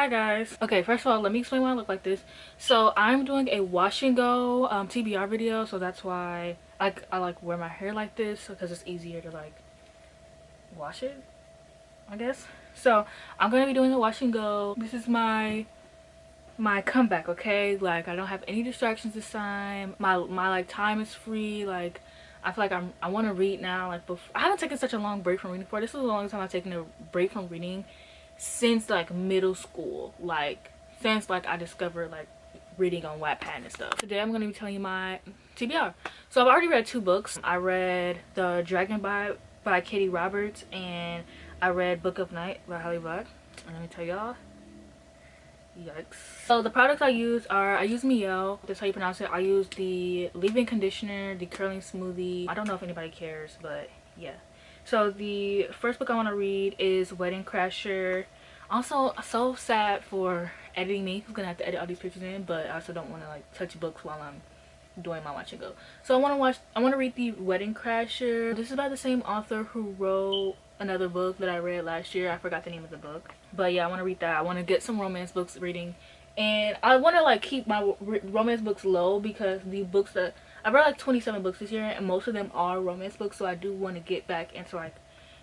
Hi guys. Okay, first of all, let me explain why I look like this. So I'm doing a wash and go TBR video, so that's why I like wear my hair like this because it's easier to like wash it, I guess. So I'm gonna be doing a wash and go. This is my comeback, okay? Like I don't have any distractions this time. My like time is free. Like I feel like I want to read now. Like I haven't taken such a long break from reading before. This is the longest time I've taken a break from reading since like middle school, like since like I discovered like reading on Wattpad and stuff. Today I'm going to be telling you my TBR. So I've already read 2 books. I read The Dragon by Katie Roberts, and I read Book of Night by Holly Black. And let me tell y'all, yikes. So the products I use are, I use Mielle, that's how you pronounce it. I use the leave-in conditioner, the curling smoothie. I don't know if anybody cares, but yeah. So the first book I want to read is Wedding Crasher. Also, so sad for editing me. I'm gonna have to edit all these pictures in, but I also don't want to like touch books while I'm doing my watch and go. So I want to read the Wedding Crasher. This is by the same author who wrote another book that I read last year. I forgot the name of the book, but yeah, I want to read that. I want to get some romance books reading, and I want to like keep my romance books low because the books that I've read like 27 books this year, and most of them are romance books. So I do want to get back into like,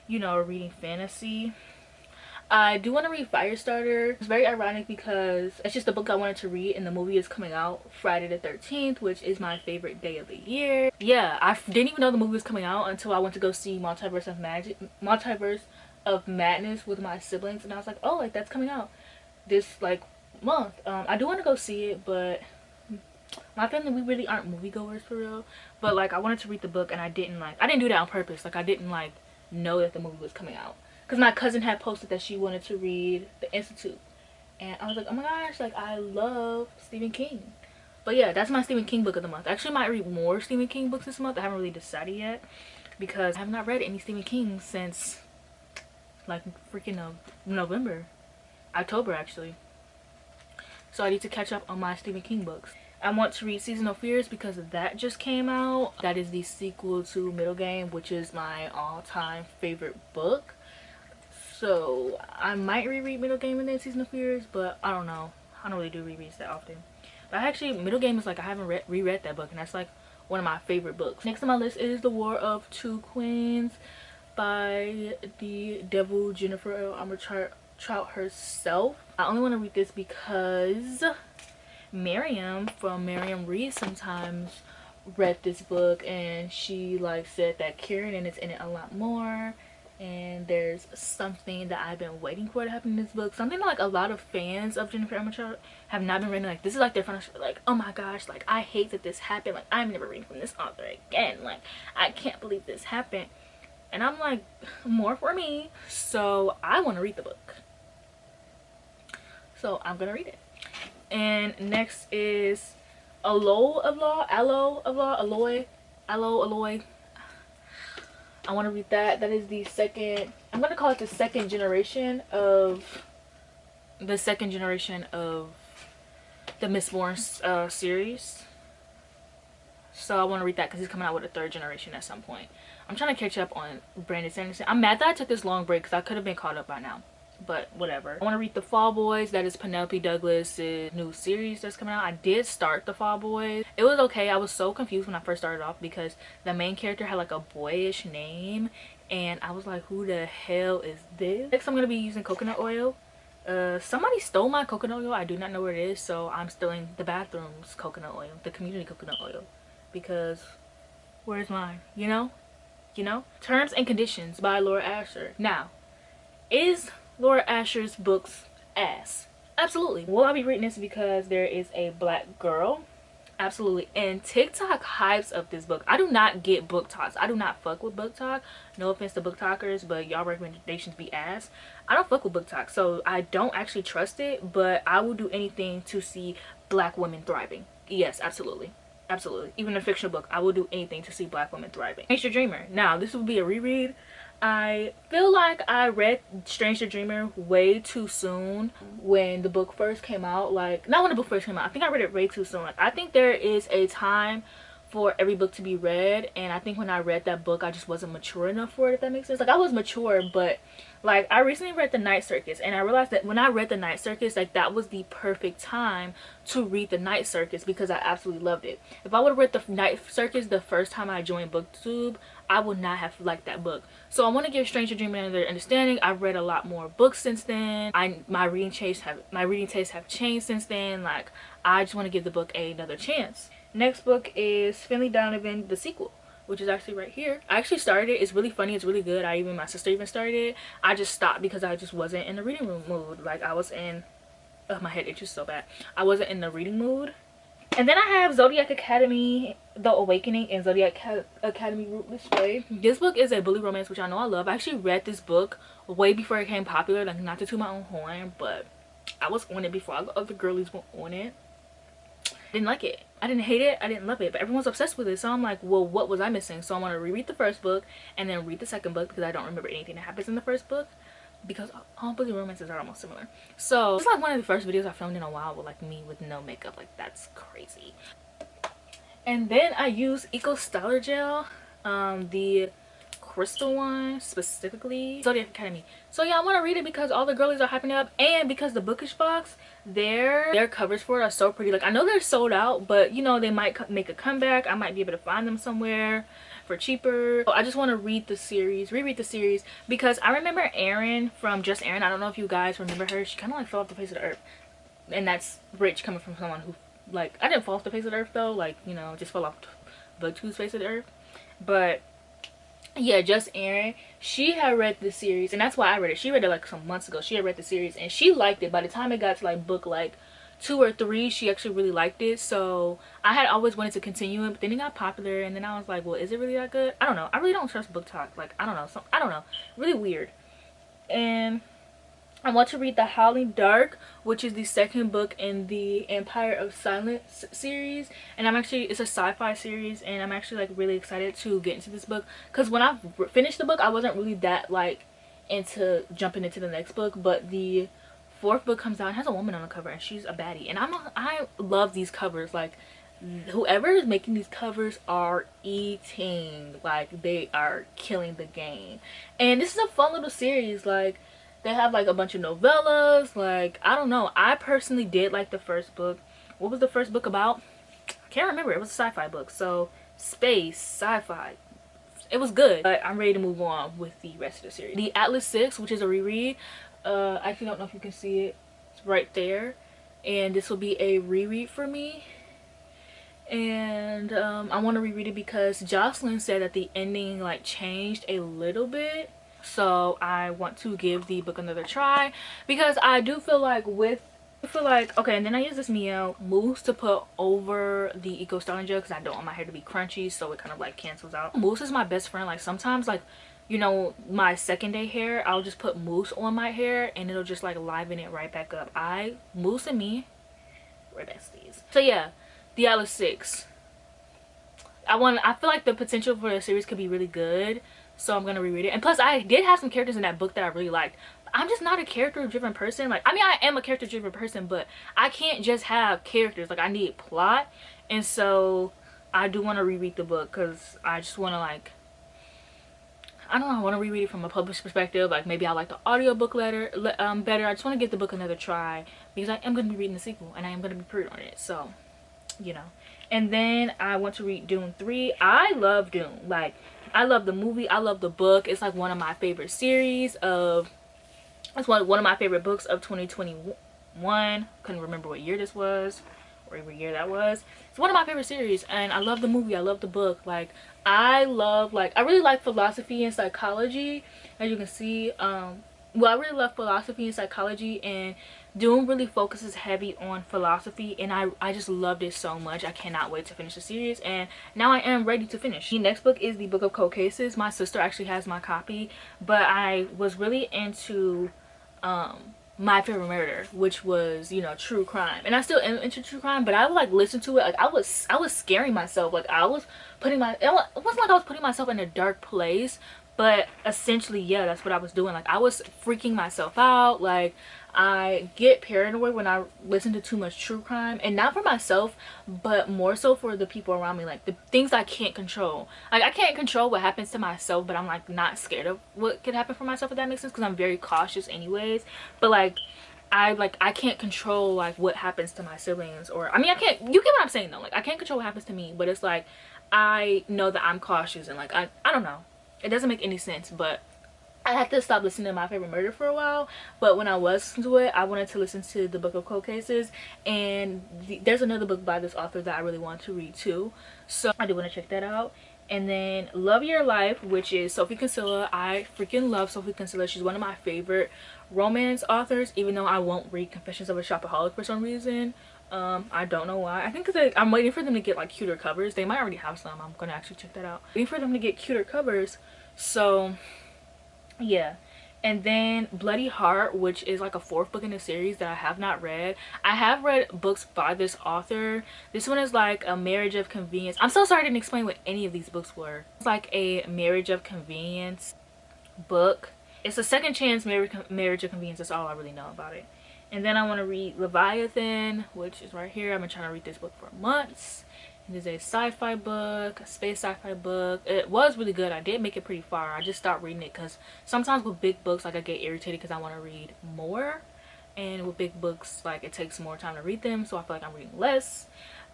you know, reading fantasy. I do want to read Firestarter. It's very ironic because it's just the book I wanted to read, and the movie is coming out Friday the 13th, which is my favorite day of the year. Yeah, I didn't even know the movie was coming out until I went to go see Multiverse of Madness with my siblings, and I was like, oh, like that's coming out this like month. I do want to go see it, but my family, we really aren't moviegoers for real. But like I wanted to read the book, and I didn't do that on purpose. Like I didn't like know that the movie was coming out because my cousin had posted that she wanted to read The Institute, and I was like, oh my gosh, like I love Stephen King. But yeah, that's my Stephen King book of the month. I actually might read more Stephen King books this month. I haven't really decided yet because I have not read any Stephen King since like freaking October actually. So I need to catch up on my Stephen King books. I want to read Seasonal Fears because that just came out. That is the sequel to Middle Game, which is my all-time favorite book. So I might reread Middle Game and then Seasonal Fears, but I don't know. I don't really do rereads that often. But actually, Middle Game is like, I haven't reread that book, and that's like one of my favorite books. Next on my list is The War of Two Queens by the devil Jennifer Trout herself. I only want to read this because Miriam from Miriam Reads Sometimes read this book, and she like said that Kieran and it's in it a lot more, and there's something that I've been waiting for to happen in this book, something that like a lot of fans of Jennifer Trout have not been reading. Like this is like their first, like, oh my gosh, like I hate that this happened, like I'm never reading from this author again, like I can't believe this happened. And I'm like, more for me. So I want to read the book, so I'm gonna read it. And next is Alloy. I want to read that. That is the second, I'm gonna call it the second generation of the Mistborn series. So I want to read that because he's coming out with a 3rd generation at some point. I'm trying to catch up on Brandon Sanderson. I'm mad that I took this long break because I could have been caught up by now, but whatever. I want to read The Fall Boys. That is Penelope Douglas' new series that's coming out. I did start The Fall Boys. It was okay. I was so confused when I first started off because the main character had like a boyish name, and I was like, who the hell is this? Next I'm going to be using coconut oil. Somebody stole my coconut oil. I do not know where it is, so I'm stealing the bathroom's coconut oil, the community coconut oil, because where's mine? You know? Terms and Conditions by Laura Asher. Now, is Laura Asher's books ass? Absolutely. Will I be reading this because there is a black girl? Absolutely. And TikTok hypes up this book. I do not get book talks. I do not fuck with book talk. No offense to book talkers, but y'all recommendations be ass. I don't fuck with book talk, so I don't actually trust it, but I will do anything to see black women thriving. Yes, absolutely. Absolutely. Even in a fictional book, I will do anything to see black women thriving. Strange the Dreamer. Now, this will be a reread. I feel like I read Strange the Dreamer way too soon when the book first came out. Like, not when the book first came out. I think I read it way too soon. Like, I think there is a time for every book to be read, and I think when I read that book I just wasn't mature enough for it, if that makes sense. Like, I was mature, but like I recently read The Night Circus, and I realized that when I read The Night Circus, like that was the perfect time to read The Night Circus because I absolutely loved it. If I would have read The Night Circus the first time I joined BookTube, I would not have liked that book. So I want to give Stranger Dream another understanding. I've read a lot more books since then. My reading tastes have changed since then. Like, I just want to give the book another chance. Next book is Finley Donovan, the sequel, which is actually right here. I actually started it. It's really funny. It's really good. My sister even started it. I just stopped because I just wasn't in the reading room mood. Like, I was in, my head itches so bad. I wasn't in the reading mood. And then I have Zodiac Academy, The Awakening, and Zodiac Academy Rootless Way. This book is a bully romance, which I know I love. I actually read this book way before it became popular. Like, not to toot my own horn, but I was on it before all the other girlies were on it. Didn't like it. I didn't hate it. I didn't love it, but everyone's obsessed with it. So I'm like, well, what was I missing? So I want to reread the first book and then read the second book because I don't remember anything that happens in the first book, because all bully romances are almost similar. So it's like one of the first videos I filmed in a while with like me with no makeup. Like, that's crazy. And then I use Eco Styler Gel, the crystal one specifically, Zodiac Academy. So yeah, I want to read it because all the girlies are hyping it up, and because the bookish box, their covers for it are so pretty. Like, I know they're sold out, but you know, they might make a comeback. I might be able to find them somewhere for cheaper. So I just want to reread the series because I remember Erin from Just Erin. I don't know if you guys remember her. She kind of like fell off the face of the earth, and that's rich coming from someone who, like, I didn't fall off the face of the earth though, like, you know, just fell off BookTube's face of the earth. But yeah, Just Erin, she had read the series, and that's why I read it. She read it like some months ago. She had read the series and she liked it. By the time it got to like book like 2 or 3, she actually really liked it. So I had always wanted to continue it, but then it got popular, and then I was like, well, is it really that good? I don't know. I really don't trust BookTok. Like, I don't know. I don't know. Really weird. And I want to read The Howling Dark, which is the second book in the Empire of Silence series, and it's a sci-fi series, and I'm actually like really excited to get into this book because when I finished the book, I wasn't really that like into jumping into the next book, but the 4th book comes out and has a woman on the cover, and she's a baddie, and I love these covers. Like, whoever is making these covers are eating, like, they are killing the game. And this is a fun little series. Like, they have like a bunch of novellas. Like, I don't know, I personally did like the first book. What was the first book about? I can't remember. It was a sci-fi book, so space, sci-fi, it was good. But I'm ready to move on with the rest of the series. The Atlas 6, which is a reread, I actually don't know if you can see it, it's right there, and this will be a reread for me. And I want to reread it because Jocelyn said that the ending like changed a little bit. So I want to give the book another try because I do feel like okay. And then I use this Miel mousse to put over the Eco Styling Gel because I don't want my hair to be crunchy, so it kind of like cancels out. Mousse is my best friend. Like, sometimes, like, you know, my second day hair, I'll just put mousse on my hair and it'll just like liven it right back up. Mousse and me, we're besties. So yeah, the Atlas 6. I feel like the potential for the series could be really good, so I'm gonna reread it. And plus, I did have some characters in that book that I really liked. I'm just not a character driven person. Like, I mean, I am a character driven person, but I can't just have characters. Like, I need plot. And so I do want to reread the book because I just want to, like, I don't know, I want to reread it from a published perspective. Like, maybe I like the audiobook better. I just want to give the book another try because I am going to be reading the sequel and I am going to be prude on it. So, you know. And then I want to read Dune 3. I love Dune. Like, I love the movie. I love the book. It's like one of my favorite it's one of my favorite books of 2021. Couldn't remember what year this was or what year that was. It's one of my favorite series, and I love the movie. I love the book. Like, I really like philosophy and psychology, as you can see. Well, I really love philosophy and psychology, and Dune really focuses heavy on philosophy, and I just loved it so much. I cannot wait to finish the series, and now I am ready to finish. The next book is the Book of Cold Cases. My sister actually has my copy, but I was really into My Favorite Murder, which was, you know, true crime, and I still am into true crime, but I would like listen to it. Like, I was scaring myself. Like, it wasn't like I was putting myself in a dark place, but essentially, yeah, that's what I was doing. Like, I was freaking myself out. Like, I get paranoid when I listen to too much true crime, and not for myself but more so for the people around me, like the things I can't control. Like I can't control what happens to myself, but I'm like not scared of what could happen for myself, if that makes sense, because I'm very cautious anyways. But like I can't control like what happens to my siblings, or I mean I can't, you get what I'm saying though, like I can't control what happens to me, but it's like I know that I'm cautious, and like I don't know, it doesn't make any sense. But I had to stop listening to My Favorite Murder for a while, but when I was listening to it, I wanted to listen to the Book of Cold Cases, and there's another book by this author that I really want to read too, so I do want to check that out. And then Love Your Life, which is Sophie Kinsella. I freaking love Sophie Kinsella. She's one of my favorite romance authors, even though I won't read Confessions of a Shopaholic for some reason. I don't know why. I think because I'm waiting for them to get like cuter covers. They might already have some. I'm gonna actually check that out. Waiting for them to get cuter covers. So yeah. And then Bloody Heart, which is like a 4th book in the series that I have not read. I have read books by this author. This one is like a marriage of convenience. I'm so sorry I didn't explain what any of these books were. It's like a marriage of convenience book. It's a second chance marriage of convenience. That's all I really know about it. And then I want to read Leviathan, which is right here. I've been trying to read this book for months. It is a sci-fi book, a space sci-fi book. It was really good. I did make it pretty far. I just stopped reading it because sometimes with big books, like I get irritated because I want to read more. And with big books, like it takes more time to read them, so I feel like I'm reading less.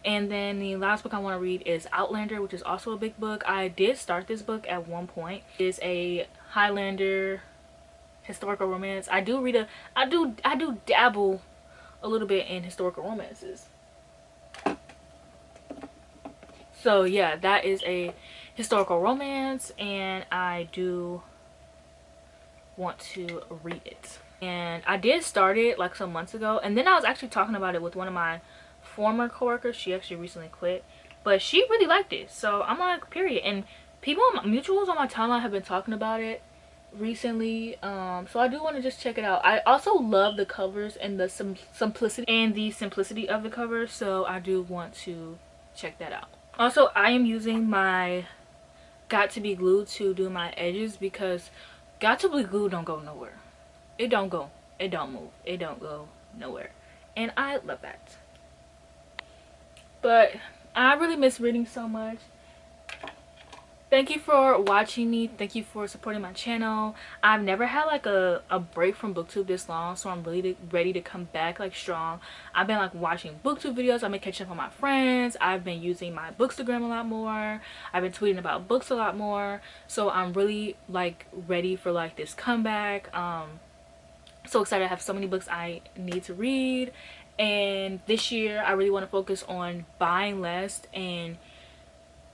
And then the last book I want to read is Outlander, which is also a big book. I did start this book at one point. It is a Highlander historical romance. I do dabble a little bit in historical romances. So yeah, that is a historical romance, and I do want to read it. And I did start it like some months ago, and then I was actually talking about it with one of my former coworkers. She actually recently quit, but she really liked it, so I'm like, period. And people, mutuals on my timeline have been talking about it recently, so I do want to just check it out. I also love the covers and the simplicity of the covers, so I do want to check that out. Also, I am using my Got to Be Glue to do my edges, because Got to Be Glue don't go nowhere. It don't go, it don't move, it don't go nowhere, and I love that. But I really miss reading so much. Thank you for watching me. Thank you for supporting my channel. I've never had like a break from booktube this long, so I'm really ready to come back like strong. I've been like watching booktube videos. I've been catching up on my friends. I've been using my bookstagram a lot more. I've been tweeting about books a lot more, so I'm really like ready for like this comeback. So excited. I have so many books I need to read, and this year I really want to focus on buying less and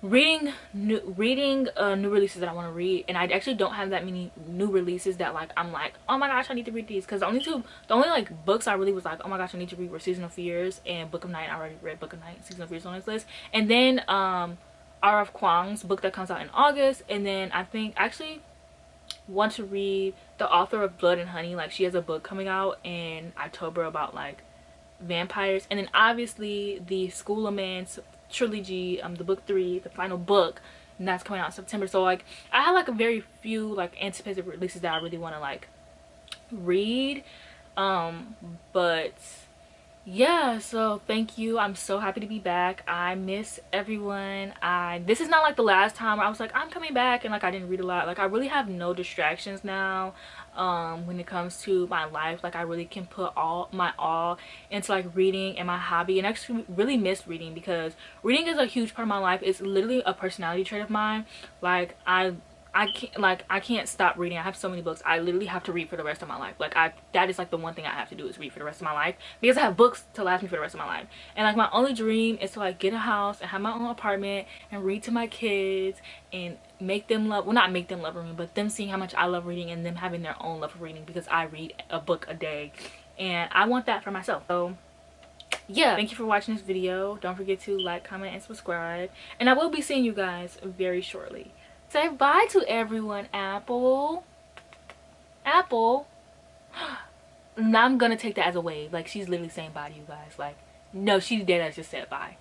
reading new releases that I want to read. And I actually don't have that many new releases that like I'm like, oh my gosh, I need to read these, because the only like books I really was like, oh my gosh, I need to read were Season of Fears and Book of Night. I already read Book of Night. Season of Fears on this list, and then R.F. Kuang's book that comes out in August. And then I think actually want to read the author of Blood and Honey. Like she has a book coming out in October about like vampires. And then obviously the School of Man's trilogy, the book 3, the final book, and that's coming out in September. So like I have like a very few like anticipated releases that I really want to like read. But yeah, so thank you. I'm so happy to be back. I miss everyone. This is not like the last time I was like, I'm coming back and like I didn't read a lot. Like I really have no distractions now when it comes to my life. Like I really can put all my all into like reading and my hobby, and I actually really miss reading, because reading is a huge part of my life. It's literally a personality trait of mine. Like I can't stop reading. I have so many books. I literally have to read for the rest of my life. Like that is like the one thing I have to do, is read for the rest of my life, because I have books to last me for the rest of my life. And like my only dream is to like get a house and have my own apartment and read to my kids and make them love, well not make them love reading, but them seeing how much I love reading and them having their own love for reading, because I read a book a day and I want that for myself. So yeah, thank you for watching this video. Don't forget to like, comment, and subscribe, and I will be seeing you guys very shortly. Say bye to everyone, Apple. Apple. Now I'm gonna take that as a wave. Like she's literally saying bye to you guys. Like no, she did. I just said bye.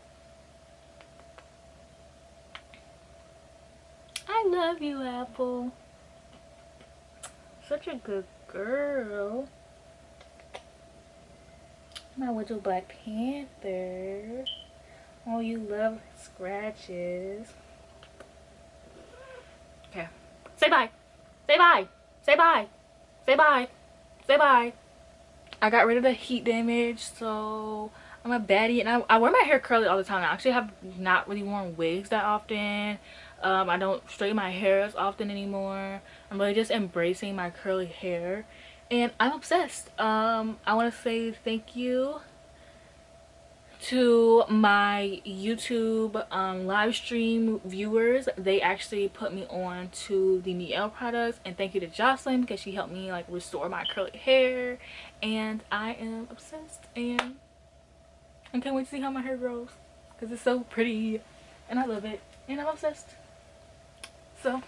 I love you, Apple. Such a good girl. My little Black Panther. Oh, you love scratches. Okay. Say bye. Say bye. Say bye. Say bye. Say bye. I got rid of the heat damage, so I'm a baddie. And I wear my hair curly all the time. I actually have not really worn wigs that often. I don't straighten my hair as often anymore. I'm really just embracing my curly hair. And I'm obsessed. I want to say thank you to my YouTube live stream viewers. They actually put me on to the Mielle products, and thank you to Jocelyn because she helped me like restore my curly hair, and I am obsessed, and I can't wait to see how my hair grows because it's so pretty and I love it and I'm obsessed. So